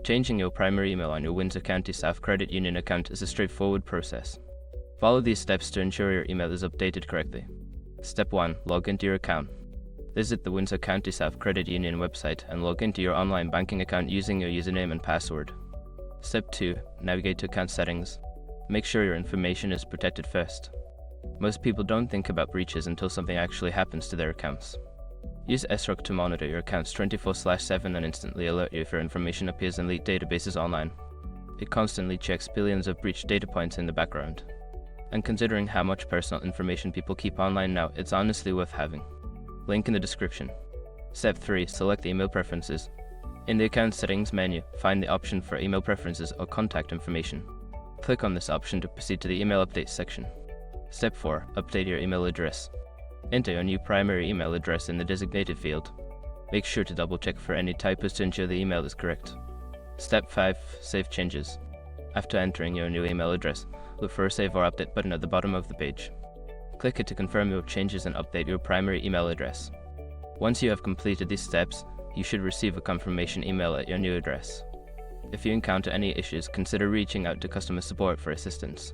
Changing your primary email on your Windsor County Staff Credit Union account is a straightforward process. Follow these steps to ensure your email is updated correctly. Step 1. Log into your account. Visit the Windsor County Staff Credit Union website and log into your online banking account using your username and password. Step 2. Navigate to account settings. Make sure your information is protected first. Most people don't think about breaches until something actually happens to their accounts. Use SROC to monitor your accounts 24/7 and instantly alert you if your information appears in leaked databases online. It constantly checks billions of breached data points in the background. And considering how much personal information people keep online now, it's honestly worth having. Link in the description. Step 3. Select email preferences. In the account settings menu, find the option for email preferences or contact information. Click on this option to proceed to the email update section. Step 4. Update your email address. Enter your new primary email address in the designated field. Make sure to double check for any typos to ensure the email is correct. Step 5. Save changes. After entering your new email address, look for a Save or Update button at the bottom of the page. Click it to confirm your changes and update your primary email address. Once you have completed these steps, you should receive a confirmation email at your new address. If you encounter any issues, consider reaching out to customer support for assistance.